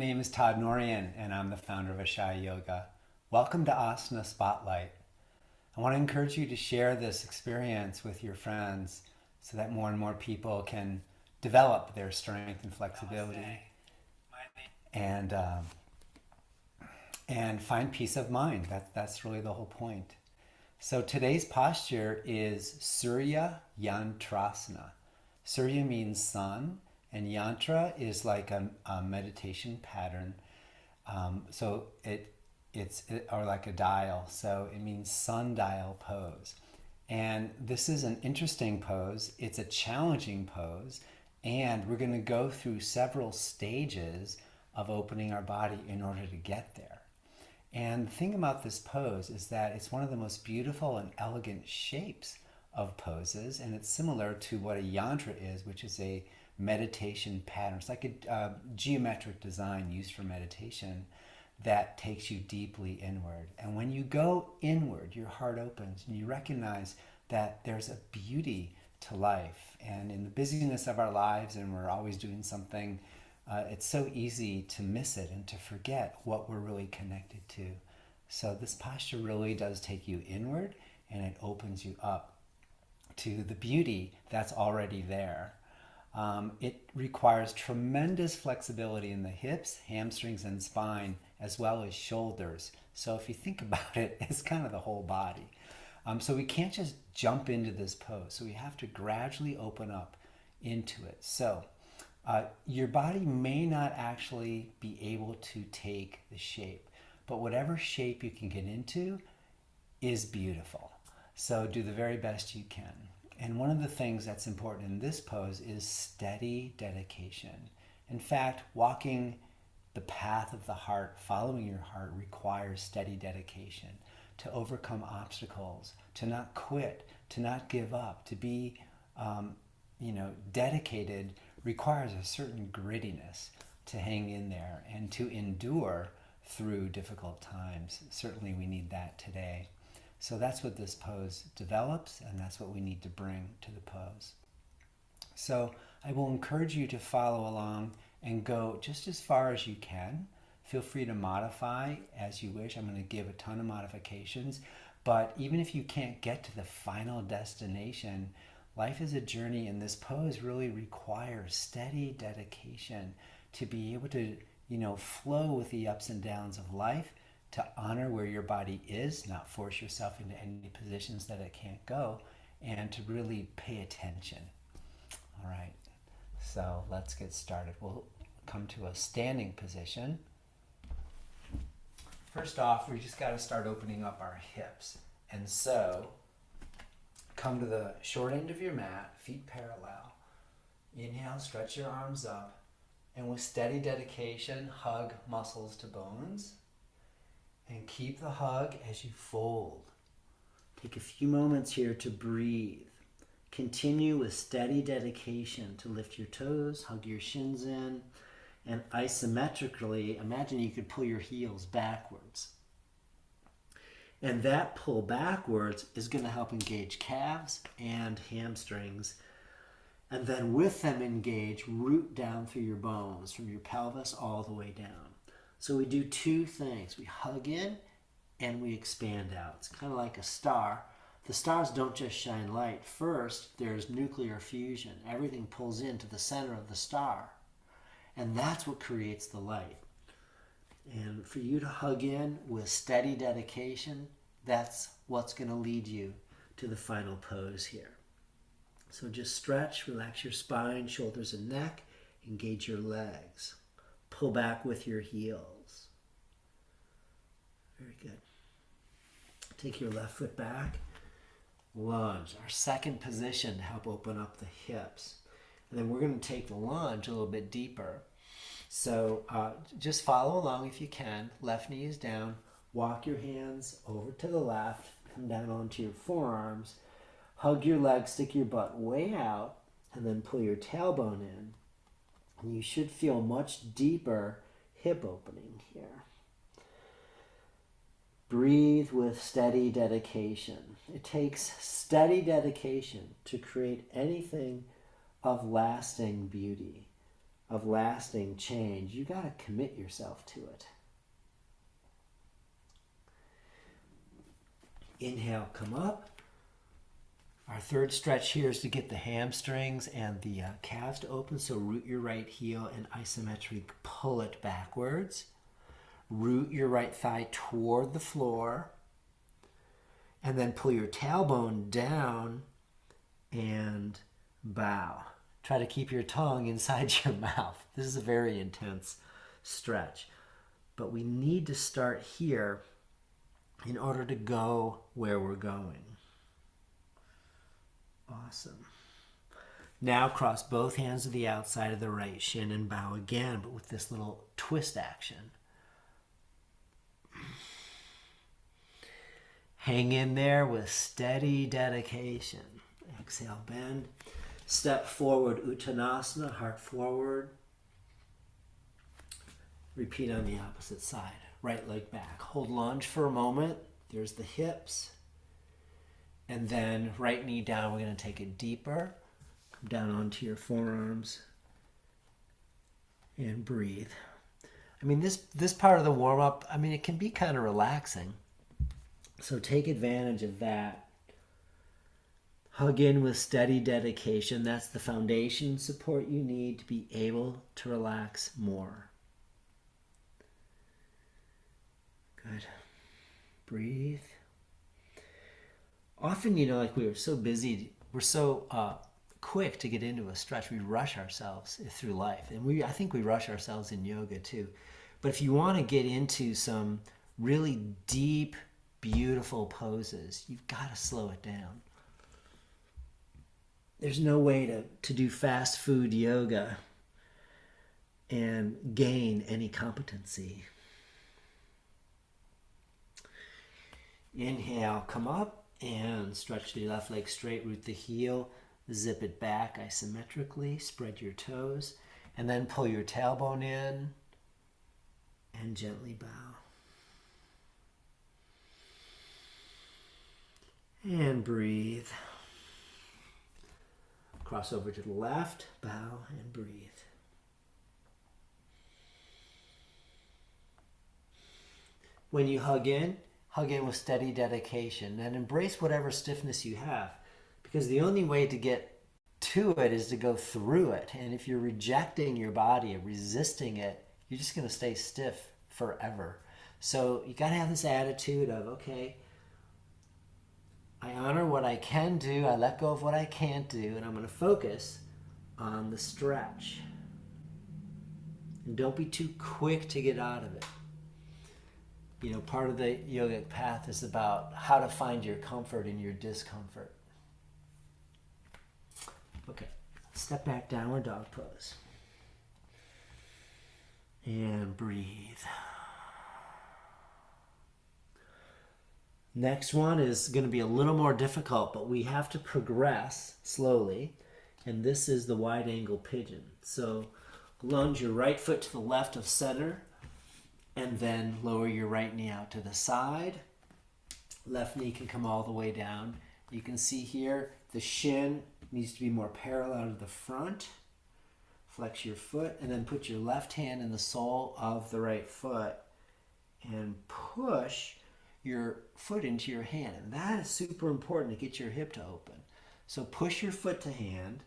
name is Todd and I'm the founder of Ashaya Yoga. Welcome to Asana Spotlight. I want to encourage you to share this experience with your friends so that more and more people can develop their strength and flexibility and find peace of mind. That's really the whole point. So today's posture is Surya Yantrasana. Surya means sun, and yantra is like a meditation pattern. It's or like a dial. So it means sundial pose. And this is an interesting pose. It's a challenging pose. And we're going to go through several stages of opening our body in order to get there. And the thing about this pose is that it's one of the most beautiful and elegant shapes of poses, and it's similar to what a yantra is, which is a meditation pattern. It's like a geometric design used for meditation that takes you deeply inward. And when you go inward, your heart opens and you recognize that there's a beauty to life. And in the busyness of our lives, and we're always doing something, it's so easy to miss it and to forget what we're really connected to. So this posture really does take you inward, and it opens you up to the beauty that's already there. It requires tremendous flexibility in the hips, hamstrings, and spine, as well as shoulders. So if you think about it, it's kind of the whole body. So we can't just jump into this pose. So we have to gradually open up into it. So your body may not actually be able to take the shape, but whatever shape you can get into is beautiful. So do the very best you can. And one of the things that's important in this pose is steady dedication. In fact, walking the path of the heart, following your heart, requires steady dedication to overcome obstacles, to not quit, to not give up, to be dedicated requires a certain grittiness to hang in there and to endure through difficult times. Certainly we need that today. So that's what this pose develops, and that's what we need to bring to the pose. So I will encourage you to follow along and go just as far as you can. Feel free to modify as you wish. I'm going to give a ton of modifications, but even if you can't get to the final destination, life is a journey, and this pose really requires steady dedication to be able to, flow with the ups and downs of life, to honor where your body is, not force yourself into any positions that it can't go, and to really pay attention. All right, so let's get started. We'll come to a standing position. First off, we just got to start opening up our hips. And so come to the short end of your mat, feet parallel. Inhale, stretch your arms up, and with steady dedication, hug muscles to bones. And keep the hug as you fold. Take a few moments here to breathe. Continue with steady dedication to lift your toes, hug your shins in, and isometrically, imagine you could pull your heels backwards. And that pull backwards is going to help engage calves and hamstrings. And then with them engage, root down through your bones, from your pelvis all the way down. So we do two things. We hug in and we expand out. It's kind of like a star. The stars don't just shine light. First, there's nuclear fusion. Everything pulls into the center of the star. And that's what creates the light. And for you to hug in with steady dedication, that's what's going to lead you to the final pose here. So just stretch, relax your spine, shoulders and neck, engage your legs. Pull back with your heels. Very good. Take your left foot back. Lunge, our second position to help open up the hips. And then we're going to take the lunge a little bit deeper. So just follow along if you can. Left knee is down. Walk your hands over to the left. Come down onto your forearms. Hug your legs, stick your butt way out, and then pull your tailbone in. And you should feel much deeper hip opening here. Breathe with steady dedication. It takes steady dedication to create anything of lasting beauty. of lasting change, you got to commit yourself to it. Inhale, come up. Our third stretch here is to get the hamstrings and the calves to open. So root your right heel and isometrically pull it backwards. Root your right thigh toward the floor. And then pull your tailbone down and bow. Try to keep your tongue inside your mouth. This is a very intense stretch. But we need to start here in order to go where we're going. Awesome. Now cross both hands to the outside of the right shin and bow again, but with this little twist action. Hang in there with steady dedication. Exhale, bend. Step forward, Uttanasana, heart forward. Repeat on the opposite side. Right leg back. Hold lunge for a moment. There's the hips. And then right knee down. We're going to take it deeper. Come down onto your forearms. And breathe. I mean, this part of the warm-up, I mean, it can be kind of relaxing. So take advantage of that. Hug in with steady dedication. That's the foundation support you need to be able to relax more. Good. Breathe. Often, like we were so busy, we're so quick to get into a stretch. We rush ourselves through life. And I think we rush ourselves in yoga too. But if you want to get into some really deep, beautiful poses, you've got to slow it down. There's no way to do fast food yoga and gain any competency. Inhale, come up and stretch the left leg straight, root the heel, zip it back isometrically, spread your toes, and then pull your tailbone in and gently bow. And breathe. Cross over to the left, bow, and breathe. When you hug in with steady dedication and embrace whatever stiffness you have, because the only way to get to it is to go through it. And if you're rejecting your body and resisting it, you're just going to stay stiff forever. So you got to have this attitude of, okay, I honor what I can do, I let go of what I can't do, and I'm going to focus on the stretch. And don't be too quick to get out of it. Part of the yogic path is about how to find your comfort in your discomfort. Okay, step back, downward dog pose. And breathe. Next one is going to be a little more difficult, but we have to progress slowly. And this is the wide angle pigeon. So lunge your right foot to the left of center, and then lower your right knee out to the side. Left knee can come all the way down. You can see here the shin needs to be more parallel to the front. Flex your foot, and then put your left hand in the sole of the right foot and push your foot into your hand. And that is super important to get your hip to open. So push your foot to hand,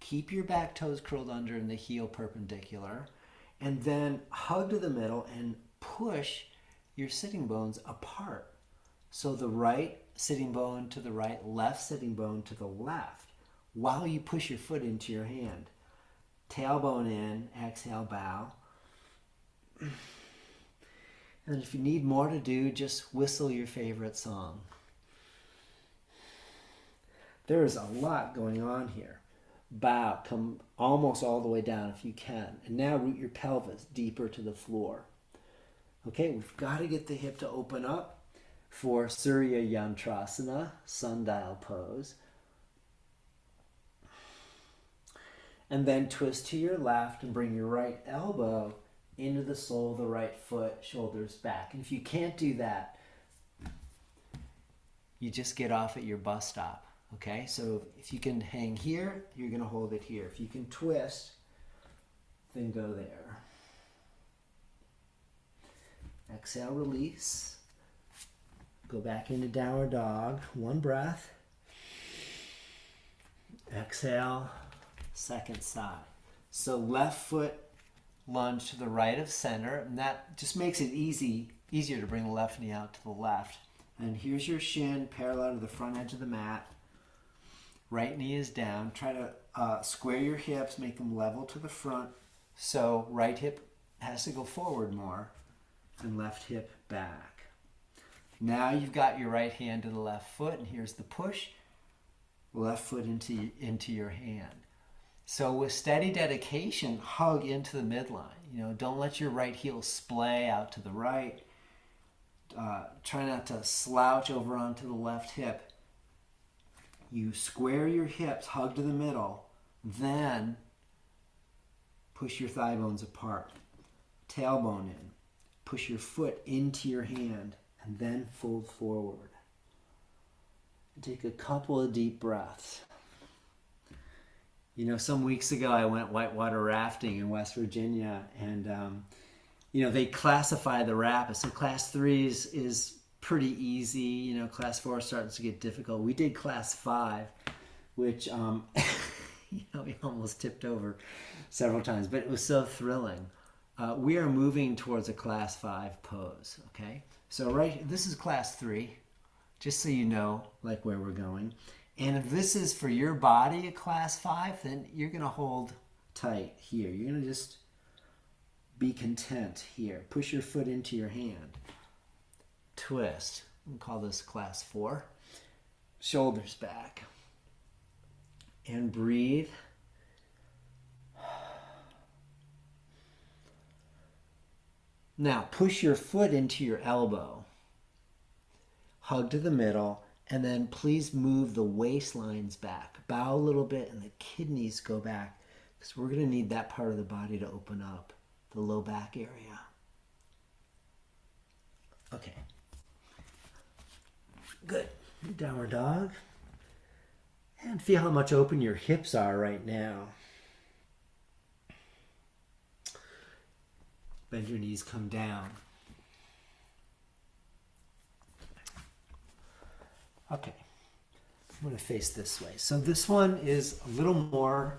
keep your back toes curled under and the heel perpendicular, and then hug to the middle and push your sitting bones apart. So the right sitting bone to the right, left sitting bone to the left, while you push your foot into your hand. Tailbone in, exhale, bow. And if you need more to do, just whistle your favorite song. There is a lot going on here. Bow, come almost all the way down if you can. And now root your pelvis deeper to the floor. Okay, we've got to get the hip to open up for Surya Yantrasana, Sundial Pose. And then twist to your left and bring your right elbow into the sole of the right foot, shoulders back. And if you can't do that, you just get off at your bus stop. Okay, so if you can hang here, you're going to hold it here. If you can twist, then go there. Exhale, release. Go back into downward dog. One breath. Exhale, second side. So left foot lunge to the right of center, and that just makes it easier to bring the left knee out to the left. And here's your shin parallel to the front edge of the mat. Right knee is down. Try to square your hips, make them level to the front. So right hip has to go forward more and left hip back. Now you've got your right hand to the left foot, and here's the push. Left foot into your hand. So with steady dedication, hug into the midline. You know, don't let your right heel splay out to the right. Try not to slouch over onto the left hip. You square your hips, hug to the middle, then push your thigh bones apart. Tailbone in. Push your foot into your hand, and then fold forward. Take a couple of deep breaths. You know, some weeks ago I went whitewater rafting in West Virginia, and you know, they classify the rapids. So class 3 is pretty easy. You know, class 4 starts to get difficult. We did class 5, which you know, we almost tipped over several times, but it was so thrilling. We are moving towards a class 5 pose. Okay, so this is class 3. Just so you know, like, where we're going. And if this is for your body a class 5, then you're going to hold tight here. You're going to just be content here. Push your foot into your hand. Twist. We'll call this class 4. Shoulders back. And breathe. Now, push your foot into your elbow. Hug to the middle, and then please move the waistlines back. Bow a little bit, and the kidneys go back, because we're going to need that part of the body to open up, the low back area. Okay. Good. Downward dog. And feel how much open your hips are right now. Bend your knees, come down. Okay, I'm going to face this way. So this one is a little more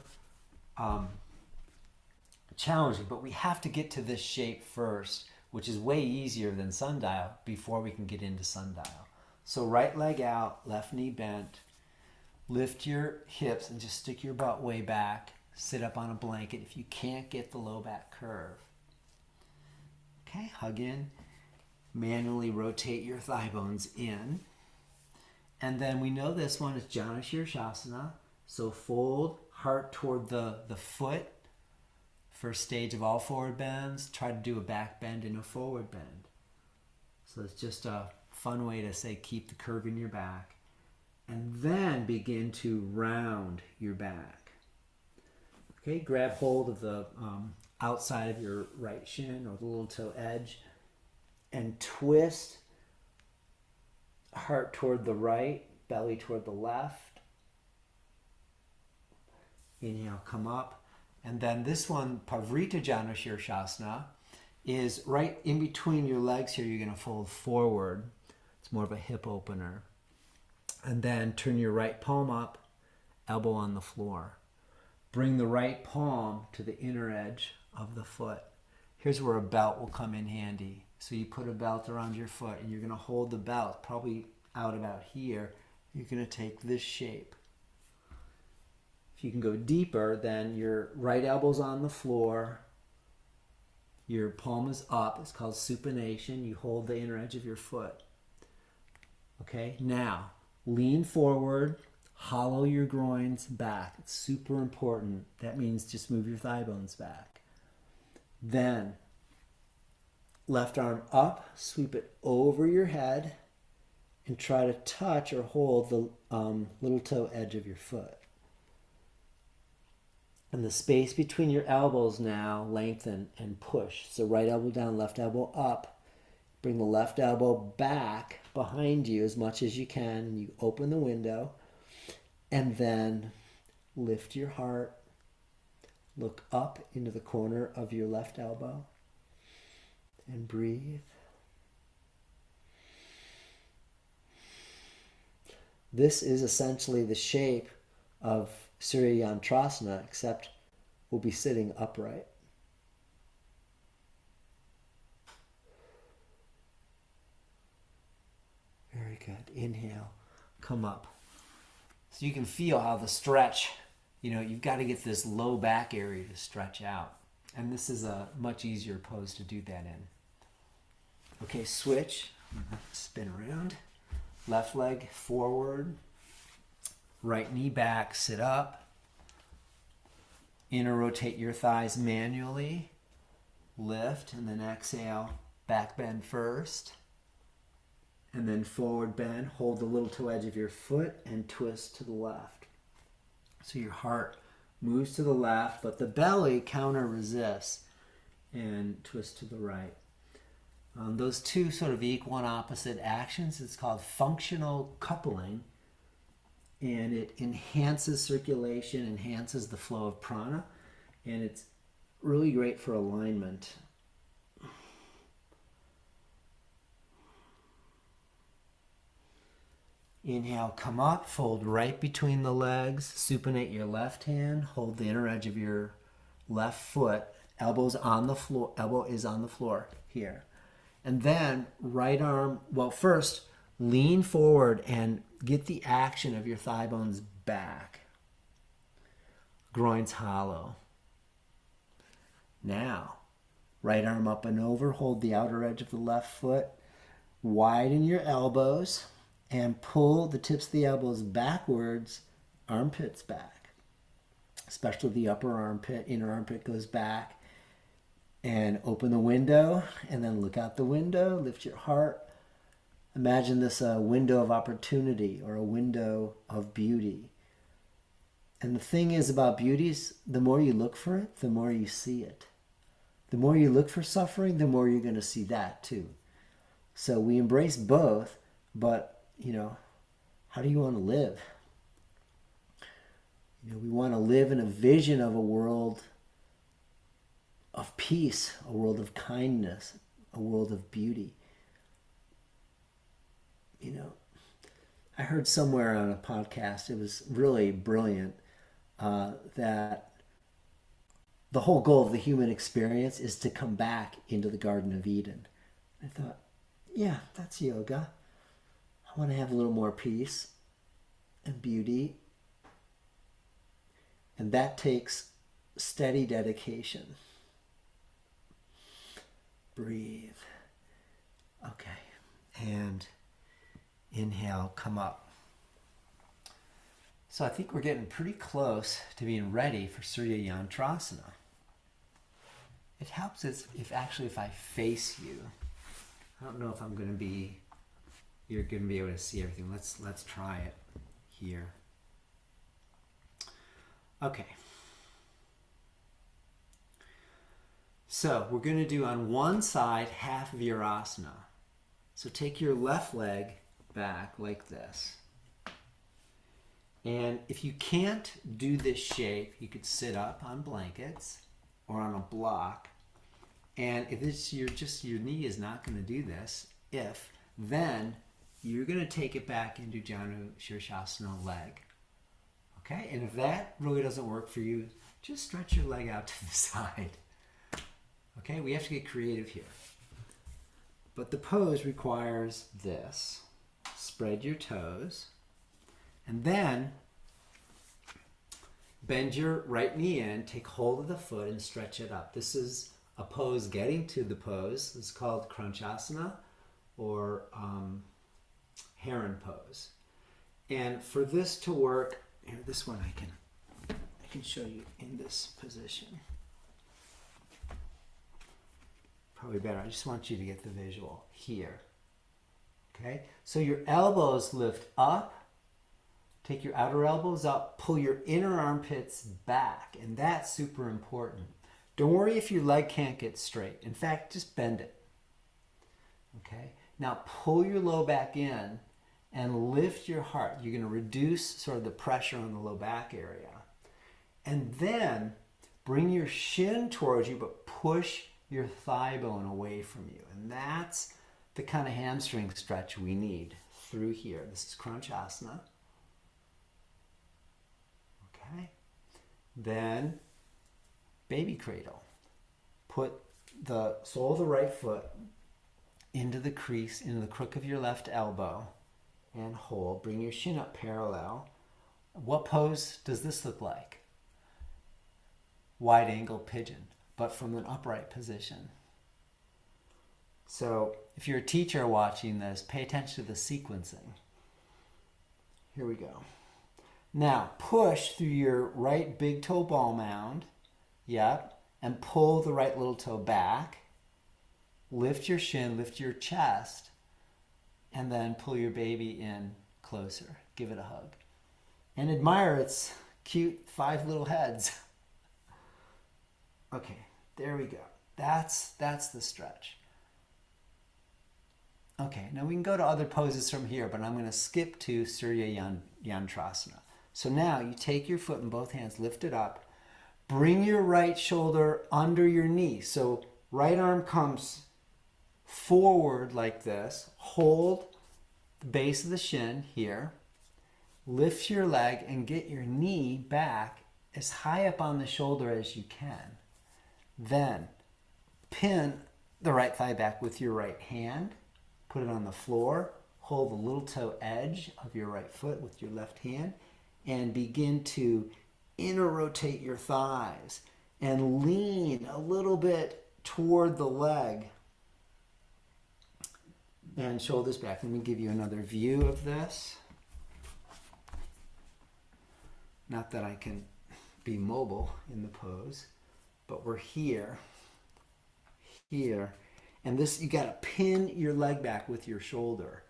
challenging, but we have to get to this shape first, which is way easier than sundial, before we can get into sundial. So right leg out, left knee bent. Lift your hips and just stick your butt way back. Sit up on a blanket if you can't get the low back curve. Okay, hug in. Manually rotate your thigh bones in. And then we know this one is Janu Shirshasana. So fold, heart toward the foot. First stage of all forward bends. Try to do a back bend and a forward bend. So it's just a fun way to say keep the curve in your back. And then begin to round your back. Okay, grab hold of the outside of your right shin or the little toe edge. And twist. Heart toward the right, belly toward the left. Inhale, come up. And then this one, Pavrita Janu Shirshasana, is right in between your legs here. You're going to fold forward. It's more of a hip opener. And then turn your right palm up, elbow on the floor. Bring the right palm to the inner edge of the foot. Here's where a belt will come in handy. So you put a belt around your foot, and you're going to hold the belt probably out about here. You're going to take this shape. If you can go deeper, then your right elbow's on the floor. Your palm is up. It's called supination. You hold the inner edge of your foot. Okay, now lean forward, hollow your groins back. It's super important. That means just move your thigh bones back. Then left arm up, sweep it over your head, and try to touch or hold the little toe edge of your foot. And the space between your elbows now, lengthen and push. So right elbow down, left elbow up. Bring the left elbow back behind you as much as you can, and you open the window. And then lift your heart, Look up into the corner of your left elbow and breathe. This is essentially the shape of Surya Yantrasana, except we'll be sitting upright. Very good. Inhale, come up. So you can feel how the stretch, you've got to get this low back area to stretch out. And this is a much easier pose to do that in. Okay, switch. Spin around. Left leg forward. Right knee back, sit up. Inner rotate your thighs manually. Lift and then exhale. Back bend first. And then forward bend. Hold the little toe edge of your foot and twist to the left. So your heart moves to the left, but the belly counter resists and twist to the right. Those two sort of equal and opposite actions, it's called functional coupling, and it enhances circulation, enhances the flow of prana, and it's really great for alignment. Inhale, come up, fold right between the legs, supinate your left hand, hold the inner edge of your left foot, elbow's on the floor, elbow is on the floor here. And then right arm, first lean forward and get the action of your thigh bones back. Groin's hollow. Now, right arm up and over, hold the outer edge of the left foot, widen your elbows, and pull the tips of the elbows backwards, armpits back. Especially the upper armpit, inner armpit goes back. And open the window, and then look out the window, lift your heart. Imagine this a window of opportunity or a window of beauty. And the thing is about beauty is the more you look for it, the more you see it. The more you look for suffering, the more you're going to see that too. So we embrace both, but how do you want to live? We want to live in a vision of a world of peace, a world of kindness, a world of beauty. I heard somewhere on a podcast, it was really brilliant, that the whole goal of the human experience is to come back into the Garden of Eden. I thought, yeah, that's yoga. I want to have a little more peace and beauty. And that takes steady dedication. Breathe. Okay. And inhale, come up. So I think we're getting pretty close to being ready for Surya Yantrasana. It helps if I face you. I don't know if you're going to be able to see everything. Let's try it here. Okay. So we're going to do on one side half of your asana. So take your left leg back like this. And if you can't do this shape, you could sit up on blankets or on a block. And if it's your knee is not going to do this, then you're going to take it back into Janu Shirshasana leg. Okay? And if that really doesn't work for you, just stretch your leg out to the side. Okay, we have to get creative here. But the pose requires this. Spread your toes. And then bend your right knee in, take hold of the foot and stretch it up. This is a pose getting to the pose. It's called Crunchasana or Heron pose. And for this to work, here, this one I can show you in this position. Probably better. I just want you to get the visual here. Okay? So your elbows lift up. Take your outer elbows up. Pull your inner armpits back. And that's super important. Don't worry if your leg can't get straight. In fact, just bend it. Okay? Now pull your low back in and lift your heart. You're going to reduce sort of the pressure on the low back area. And then Bring your shin towards you, but push your thigh bone away from you. And that's the kind of hamstring stretch we need through here. This is Crunch Asana. Okay. Then baby cradle. Put the sole of the right foot into the crease, into the crook of your left elbow, and hold. Bring your shin up parallel. What pose does this look like? Wide angle pigeon, but from an upright position. So if you're a teacher watching this, pay attention to the sequencing. Here we go. Now push through your right big toe ball mound. Yep. And pull the right little toe back. Lift your shin, lift your chest, and then pull your baby in closer. Give it a hug. And admire its cute 5 little heads. Okay, there we go. That's the stretch. Okay, now we can go to other poses from here, but I'm going to skip to Surya Yantrasana. So now you take your foot in both hands, lift it up, bring your right shoulder under your knee. So right arm comes forward like this. Hold the base of the shin here. Lift your leg and get your knee back as high up on the shoulder as you can. Then pin the right thigh back with your right hand. Put it on the floor. Hold the little toe edge of your right foot with your left hand and begin to inner rotate your thighs and lean a little bit toward the leg and shoulders back. Let me give you another view of this. Not that I can be mobile in the pose, but we're here, and this, you got to pin your leg back with your shoulder.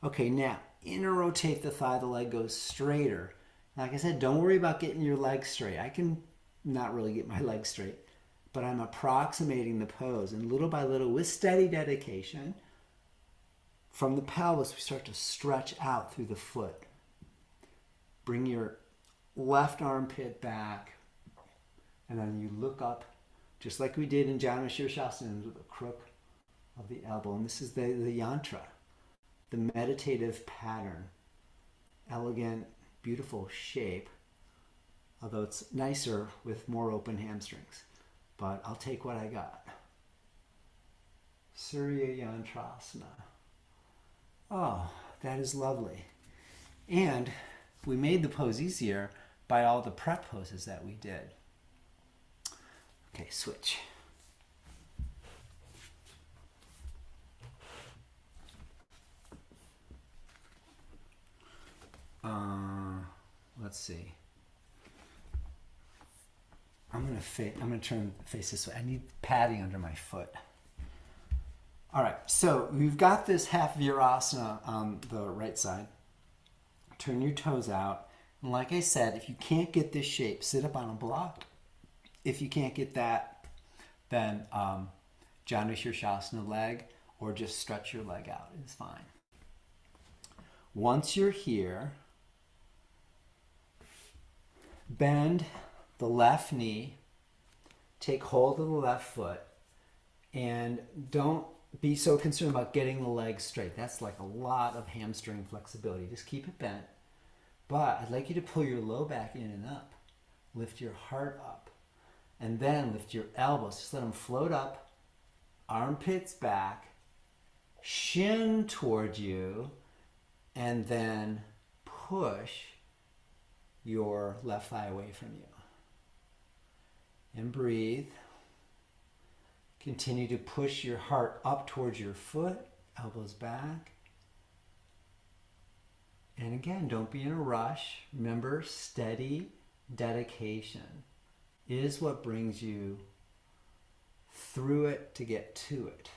Okay, now inner rotate the thigh, the leg goes straighter. Like I said, don't worry about getting your legs straight. I can not really get my legs straight, but I'm approximating the pose, and little by little, with steady dedication, from the pelvis, we start to stretch out through the foot. Bring your left armpit back, and then you look up, just like we did in Janu Shirshasana, with the crook of the elbow. And this is the yantra, the meditative pattern. Elegant, beautiful shape, although it's nicer with more open hamstrings. But I'll take what I got. Surya Yantrasana. Oh, that is lovely. And we made the pose easier by all the prep poses that we did. Okay, switch. Let's see. I'm gonna turn face this way. I need padding under my foot. All right, so we've got this half virasana on the right side. Turn your toes out. And like I said, if you can't get this shape, sit up on a block. If you can't get that, then Janu Shirshasana leg, or just stretch your leg out is fine. Once you're here, bend the left knee, take hold of the left foot, and don't be so concerned about getting the leg straight. That's like a lot of hamstring flexibility. Just keep it bent. But I'd like you to pull your low back in and up. Lift your heart up. And then lift your elbows. Just let them float up. Armpits back. Shin toward you. And then push your left thigh away from you. And breathe. Continue to push your heart up towards your foot. Elbows back. And again, don't be in a rush. Remember, steady dedication is what brings you through it to get to it.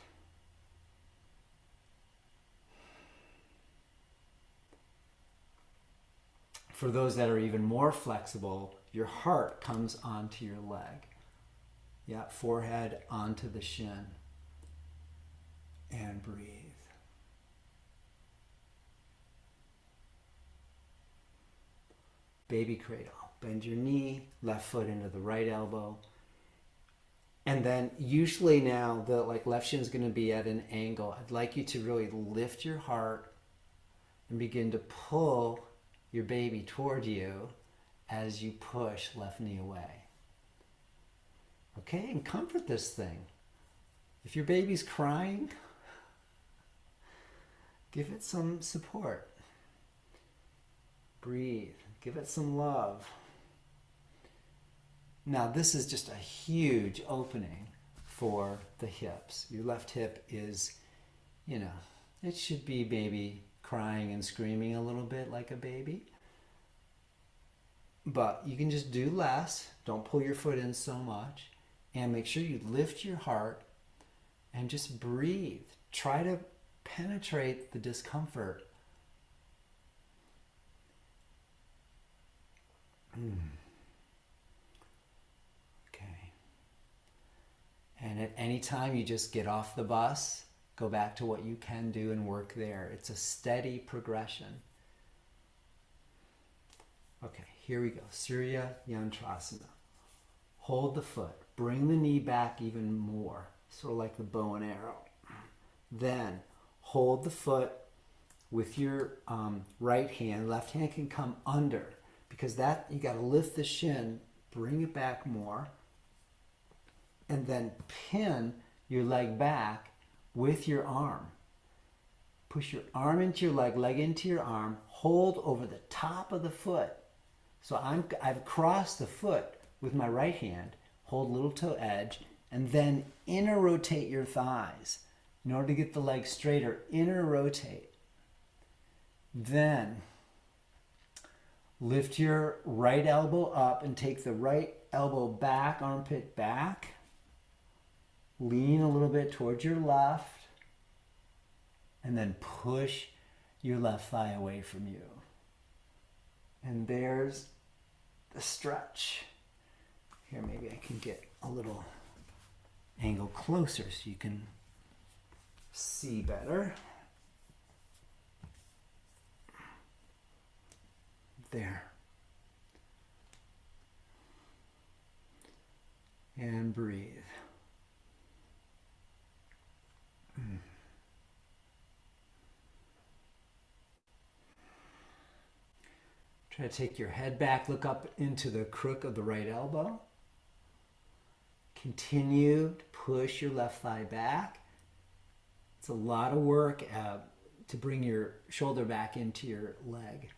For those that are even more flexible, your heart comes onto your leg. Yeah, forehead onto the shin. And breathe. Baby cradle. Bend your knee, left foot into the right elbow. And then usually now the left shin is going to be at an angle. I'd like you to really lift your heart and begin to pull your baby toward you as you push left knee away. Okay, and comfort this thing. If your baby's crying, give it some support. Breathe. Give it some love. Now, this is just a huge opening for the hips. Your left hip is, it should be maybe crying and screaming a little bit like a baby. But you can just do less. Don't pull your foot in so much. And make sure you lift your heart and just breathe. Try to penetrate the discomfort. Okay. And at any time you just get off the bus, go back to what you can do and work there. It's a steady progression. Okay, here we go. Surya Yantrasana. Hold the foot. Bring the knee back even more, sort of like the bow and arrow. Then hold the foot with your right hand. Left hand can come under, because that you got to lift the shin, bring it back more, and then pin your leg back with your arm. Push your arm into your leg, leg into your arm. Hold over the top of the foot. So I've crossed the foot with my right hand. Hold little toe edge, and then inner rotate your thighs. In order to get the leg straighter, inner rotate. Then lift your right elbow up and take the right elbow back, armpit back. Lean a little bit towards your left, and then push your left thigh away from you. And there's the stretch. Here, maybe I can get a little angle closer so you can see better. There. And breathe. Try to take your head back, look up into the crook of the right elbow. Continue to push your left thigh back. It's a lot of work to bring your shoulder back into your leg.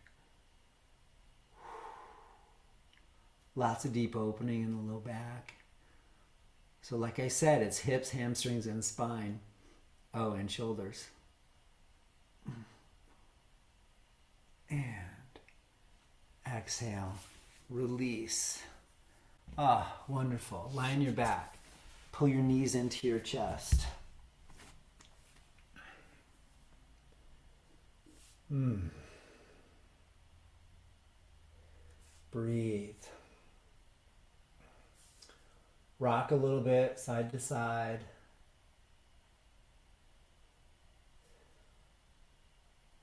Lots of deep opening in the low back. So like I said, it's hips, hamstrings, and spine. Oh, and shoulders. And exhale, release. Ah, wonderful. Lie on your back. Pull your knees into your chest. Breathe. Rock a little bit, side to side.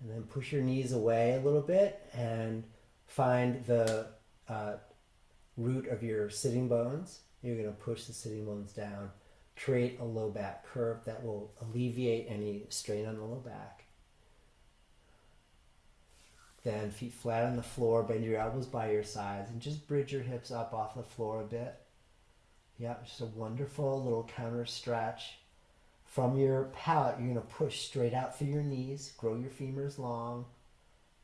And then push your knees away a little bit and find the root of your sitting bones. You're going to push the sitting bones down. Create a low back curve that will alleviate any strain on the low back. Then feet flat on the floor, bend your elbows by your sides, and just bridge your hips up off the floor a bit. Yeah, just a wonderful little counter stretch. From your palate, you're going to push straight out through your knees, grow your femurs long,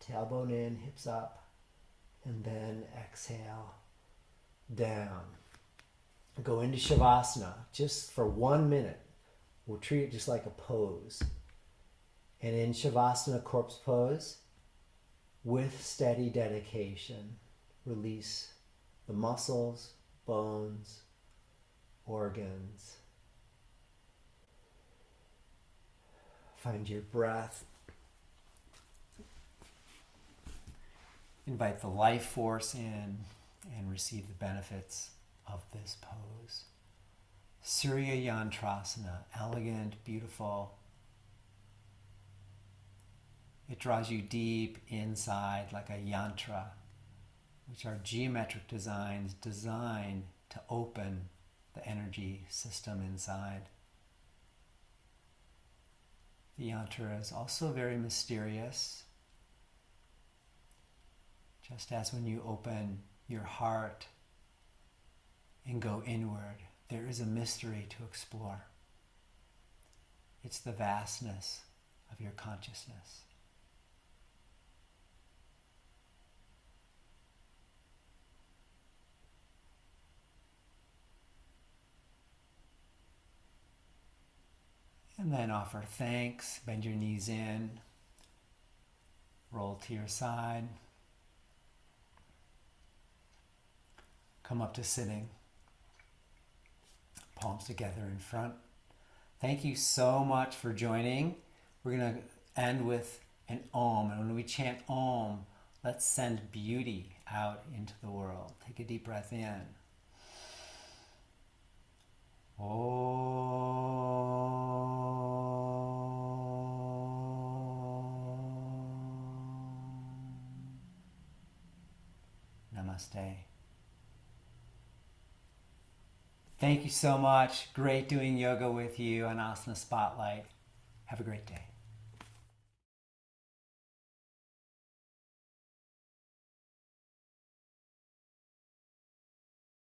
tailbone in, hips up, and then exhale, down. Go into Shavasana just for 1 minute. We'll treat it just like a pose. And in Shavasana, corpse pose, with steady dedication, release the muscles, bones, organs. Find your breath. Invite the life force in and receive the benefits of this pose. Surya Yantrasana, elegant, beautiful. It draws you deep inside like a yantra, which are geometric designs designed to open the energy system inside. The yantra is also very mysterious. Just as when you open your heart and go inward, there is a mystery to explore. It's the vastness of your consciousness. And then offer thanks, bend your knees in, roll to your side, come up to sitting, palms together in front. Thank you so much for joining. We're going to end with an Om, and when we chant Om, let's send beauty out into the world. Take a deep breath in. Namaste. Thank you so much. Great doing yoga with you on Asana Spotlight. Have a great day.